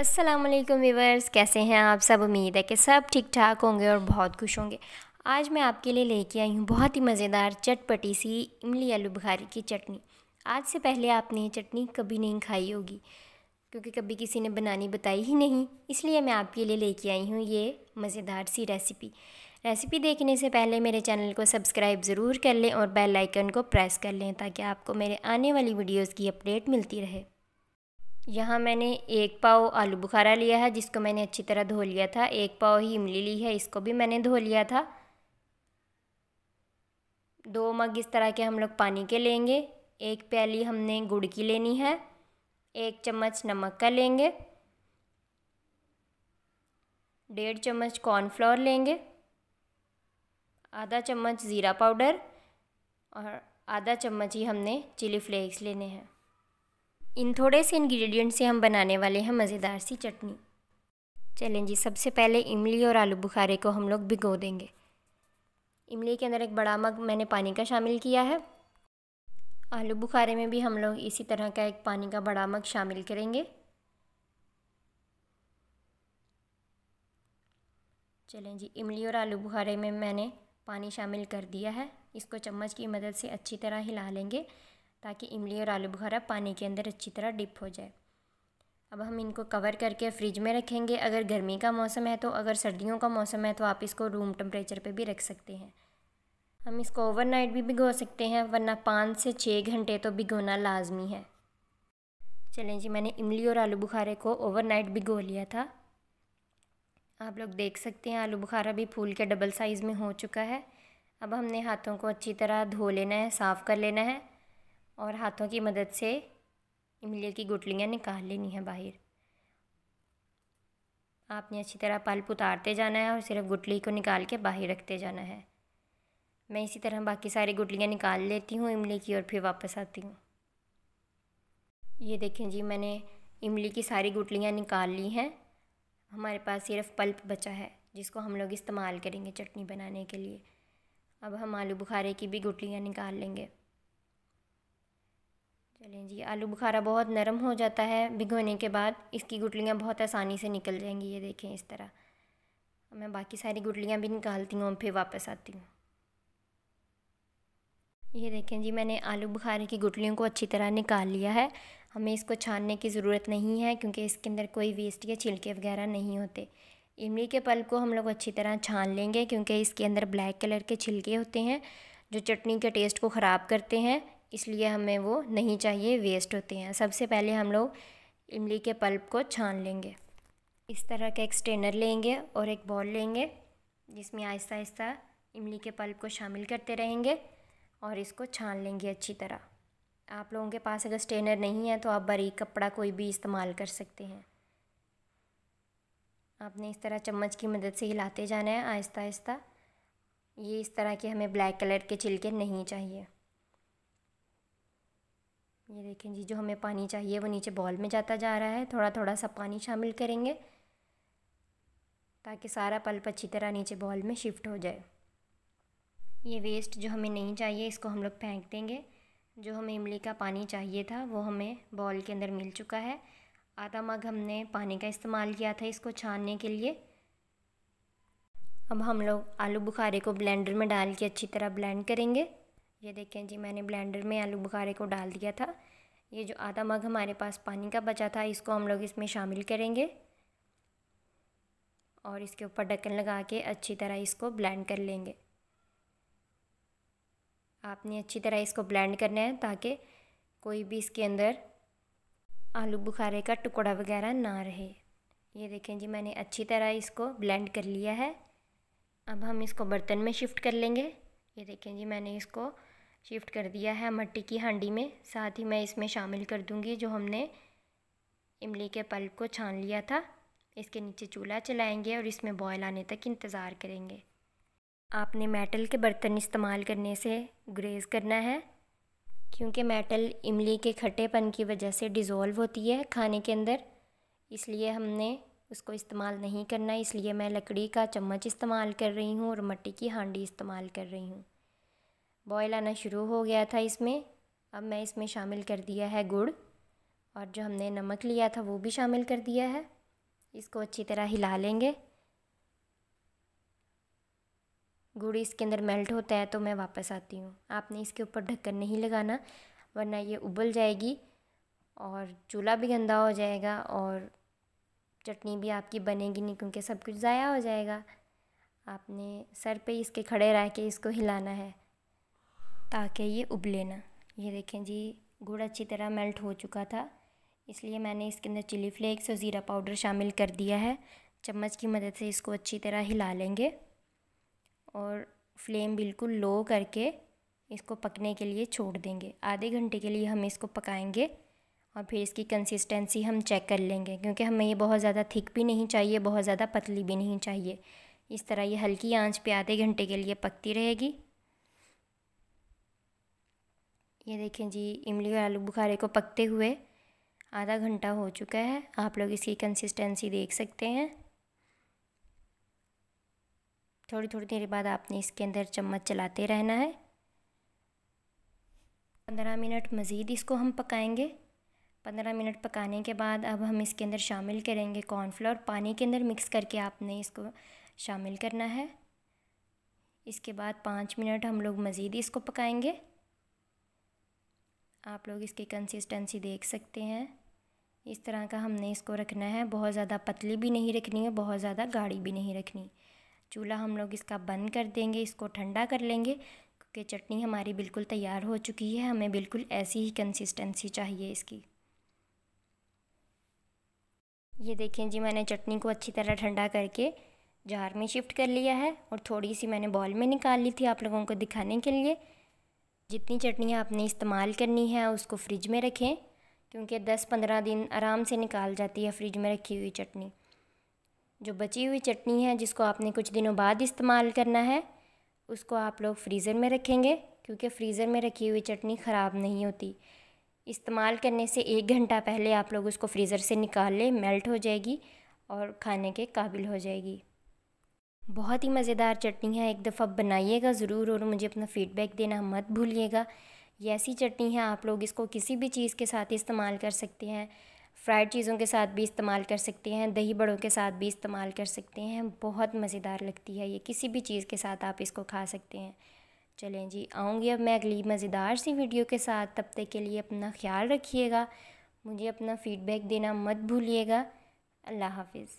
अस्सलाम वालेकुम व्यूवर्स, कैसे हैं आप सब। उम्मीद है कि सब ठीक ठाक होंगे और बहुत खुश होंगे। आज मैं आपके लिए लेके आई हूँ बहुत ही मज़ेदार चटपटी सी इमली आलू बुखारे की चटनी। आज से पहले आपने ये चटनी कभी नहीं खाई होगी क्योंकि कभी किसी ने बनानी बताई ही नहीं, इसलिए मैं आपके लिए लेके आई हूँ ये मज़ेदार सी रेसिपी देखने से पहले मेरे चैनल को सब्सक्राइब ज़रूर कर लें और बेल आइकन को प्रेस कर लें ताकि आपको मेरे आने वाली वीडियोज़ की अपडेट मिलती रहे। यहाँ मैंने 1 पाव आलू बुखारा लिया है जिसको मैंने अच्छी तरह धो लिया था। 1 पाव ही इमली ली है, इसको भी मैंने धो लिया था। 2 मग इस तरह के हम लोग पानी के लेंगे। 1 प्याली हमने गुड़ की लेनी है। 1 चम्मच नमक का लेंगे। 1.5 चम्मच कॉर्नफ्लोर लेंगे। आधा चम्मच ज़ीरा पाउडर और आधा चम्मच ही हमने चिली फ्लेक्स लेने हैं। इन थोड़े से इंग्रेडिएंट से हम बनाने वाले हैं मज़ेदार सी चटनी। चलें जी, सबसे पहले इमली और आलू बुखारे को हम लोग भिगो देंगे। इमली के अंदर एक बड़ा मग मैंने पानी का शामिल किया है। आलू बुखारे में भी हम लोग इसी तरह का एक पानी का बड़ा मग शामिल करेंगे। चलें जी, इमली और आलू बुखारे में मैंने पानी शामिल कर दिया है। इसको चम्मच की मदद से अच्छी तरह हिला लेंगे ताकि इमली और आलू बुखारा पानी के अंदर अच्छी तरह डिप हो जाए। अब हम इनको कवर करके फ्रिज में रखेंगे। अगर गर्मी का मौसम है तो, अगर सर्दियों का मौसम है तो आप इसको रूम टेम्परेचर पे भी रख सकते हैं। हम इसको ओवरनाइट भी भिगो सकते हैं, वरना 5 से 6 घंटे तो भिगोना लाजमी है। चलें जी, मैंने इमली और आलू बुखारे को ओवरनाइट भिगो लिया था। आप लोग देख सकते हैं आलू बुखारा भी फूल के डबल साइज़ में हो चुका है। अब हमने हाथों को अच्छी तरह धो लेना है, साफ़ कर लेना है और हाथों की मदद से इमली की गुठलियाँ निकाल लेनी है बाहर। आपने अच्छी तरह पल्प उतारते जाना है और सिर्फ गुठली को निकाल के बाहर रखते जाना है। मैं इसी तरह बाकी सारी गुठलियाँ निकाल लेती हूँ इमली की और फिर वापस आती हूँ। ये देखें जी, मैंने इमली की सारी गुठलियाँ निकाल ली हैं। हमारे पास सिर्फ पल्प बचा है जिसको हम लोग इस्तेमाल करेंगे चटनी बनाने के लिए। अब हम आलू बुखारे की भी गुठलियाँ निकाल लेंगे। चलें जी, आलू बुखारा बहुत नरम हो जाता है भिगोने के बाद, इसकी गुठलियाँ बहुत आसानी से निकल जाएंगी। ये देखें इस तरह। मैं बाकी सारी गुठलियाँ भी निकालती हूँ और फिर वापस आती हूँ। ये देखें जी, मैंने आलू बुखारे की गुठलियों को अच्छी तरह निकाल लिया है। हमें इसको छानने की ज़रूरत नहीं है क्योंकि इसके अंदर कोई वेस्ट या छिलके वगैरह नहीं होते। इमली के पल्प को हम लोग अच्छी तरह छान लेंगे क्योंकि इसके अंदर ब्लैक कलर के छिलके होते हैं जो चटनी के टेस्ट को ख़राब करते हैं, इसलिए हमें वो नहीं चाहिए, वेस्ट होते हैं। सबसे पहले हम लोग इमली के पल्प को छान लेंगे। इस तरह का एक स्ट्रेनर लेंगे और एक बॉल लेंगे जिसमें आहिस्ता आहिस्ता इमली के पल्प को शामिल करते रहेंगे और इसको छान लेंगे अच्छी तरह। आप लोगों के पास अगर स्ट्रेनर नहीं है तो आप बारीक कपड़ा कोई भी इस्तेमाल कर सकते हैं। आपने इस तरह चम्मच की मदद से हिलाते जाना है आहिस्ता आहिस्ता। ये इस तरह के हमें ब्लैक कलर के छिलके नहीं चाहिए। ये देखें जी, जो हमें पानी चाहिए वो नीचे बॉल में जाता जा रहा है। थोड़ा थोड़ा सा पानी शामिल करेंगे ताकि सारा पल्प अच्छी तरह नीचे बॉल में शिफ्ट हो जाए। ये वेस्ट जो हमें नहीं चाहिए इसको हम लोग फेंक देंगे। जो हमें इमली का पानी चाहिए था वो हमें बॉल के अंदर मिल चुका है। आधा मग हमने पानी का इस्तेमाल किया था इसको छानने के लिए। अब हम लोग आलू बुखारे को ब्लेंडर में डाल के अच्छी तरह ब्लेंड करेंगे। ये देखें जी, मैंने ब्लेंडर में आलू बुखारे को डाल दिया था। ये जो आधा मग हमारे पास पानी का बचा था इसको हम लोग इसमें शामिल करेंगे और इसके ऊपर ढक्कन लगा के अच्छी तरह इसको ब्लेंड कर लेंगे। आपने अच्छी तरह इसको ब्लेंड करना है ताकि कोई भी इसके अंदर आलू बुखारे का टुकड़ा वगैरह ना रहे। ये देखें जी, मैंने अच्छी तरह इसको ब्लेंड कर लिया है। अब हम इसको बर्तन में शिफ्ट कर लेंगे। ये देखें जी, मैंने इसको शिफ्ट कर दिया है मिट्टी की हांडी में। साथ ही मैं इसमें शामिल कर दूंगी जो हमने इमली के पल्प को छान लिया था। इसके नीचे चूल्हा चलाएंगे और इसमें बॉयल आने तक इंतज़ार करेंगे। आपने मेटल के बर्तन इस्तेमाल करने से गुरेज करना है क्योंकि मेटल इमली के खट्टेपन की वजह से डिज़ोल्व होती है खाने के अंदर, इसलिए हमने उसको इस्तेमाल नहीं करना। इसलिए मैं लकड़ी का चम्मच इस्तेमाल कर रही हूँ और मिट्टी की हांडी इस्तेमाल कर रही हूँ। बॉयल आना शुरू हो गया था इसमें। अब मैं इसमें शामिल कर दिया है गुड़ और जो हमने नमक लिया था वो भी शामिल कर दिया है। इसको अच्छी तरह हिला लेंगे। गुड़ इसके अंदर मेल्ट होता है तो मैं वापस आती हूँ। आपने इसके ऊपर ढक्कन नहीं लगाना, वरना ये उबल जाएगी और चूल्हा भी गंदा हो जाएगा और चटनी भी आपकी बनेगी नहीं, क्योंकि सब कुछ ज़ाया हो जाएगा। आपने सर पे इसके खड़े रह के इसको हिलाना है ताकि ये उबले ना। ये देखें जी, गुड़ अच्छी तरह मेल्ट हो चुका था, इसलिए मैंने इसके अंदर चिली फ्लेक्स और ज़ीरा पाउडर शामिल कर दिया है। चम्मच की मदद से इसको अच्छी तरह हिला लेंगे और फ्लेम बिल्कुल लो करके इसको पकने के लिए छोड़ देंगे। आधे घंटे के लिए हम इसको पकाएंगे और फिर इसकी कंसिस्टेंसी हम चेक कर लेंगे, क्योंकि हमें ये बहुत ज़्यादा थिक भी नहीं चाहिए, बहुत ज़्यादा पतली भी नहीं चाहिए। इस तरह ये हल्की आंच पे आधे घंटे के लिए पकती रहेगी। ये देखें जी, इमली और आलू बुखारे को पकते हुए आधा घंटा हो चुका है। आप लोग इसकी कंसिस्टेंसी देख सकते हैं। थोड़ी थोड़ी देर बाद आपने इसके अंदर चम्मच चलाते रहना है। 15 मिनट मज़ीद इसको हम पकाएंगे। 15 मिनट पकाने के बाद अब हम इसके अंदर शामिल करेंगे कॉर्नफ्लोर। पानी के अंदर मिक्स करके आपने इसको शामिल करना है। इसके बाद 5 मिनट हम लोग मज़ीद इसको पकाएंगे। आप लोग इसकी कंसिस्टेंसी देख सकते हैं। इस तरह का हमने इसको रखना है, बहुत ज़्यादा पतली भी नहीं रखनी है, बहुत ज़्यादा गाढ़ी भी नहीं रखनी। चूल्हा हम लोग इसका बंद कर देंगे, इसको ठंडा कर लेंगे, क्योंकि चटनी हमारी बिल्कुल तैयार हो चुकी है। हमें बिल्कुल ऐसी ही कंसिस्टेंसी चाहिए इसकी। ये देखें जी, मैंने चटनी को अच्छी तरह ठंडा करके जार में शिफ्ट कर लिया है और थोड़ी सी मैंने बॉल में निकाल ली थी आप लोगों को दिखाने के लिए। जितनी चटनी आपने इस्तेमाल करनी है उसको फ्रिज में रखें, क्योंकि 10-15 दिन आराम से निकाल जाती है फ्रिज में रखी हुई चटनी। जो बची हुई चटनी है जिसको आपने कुछ दिनों बाद इस्तेमाल करना है, उसको आप लोग फ्रीज़र में रखेंगे, क्योंकि फ्रीज़र में रखी हुई चटनी ख़राब नहीं होती। इस्तेमाल करने से 1 घंटा पहले आप लोग उसको फ्रीज़र से निकाल लें, मेल्ट हो जाएगी और खाने के काबिल हो जाएगी। बहुत ही मज़ेदार चटनी है, एक दफ़ा बनाइएगा ज़रूर और मुझे अपना फ़ीडबैक देना मत भूलिएगा। ये ऐसी चटनी है, आप लोग इसको किसी भी चीज़ के साथ इस्तेमाल कर सकते हैं। फ्राइड चीज़ों के साथ भी इस्तेमाल कर सकते हैं, दही बड़ों के साथ भी इस्तेमाल कर सकते हैं। बहुत मज़ेदार लगती है ये, किसी भी चीज़ के साथ आप इसको खा सकते हैं। चलें जी, आऊँगी अब मैं अगली मज़ेदार सी वीडियो के साथ। तब तक के लिए अपना ख्याल रखिएगा, मुझे अपना फ़ीडबैक देना मत भूलिएगा। अल्लाह हाफ़िज़।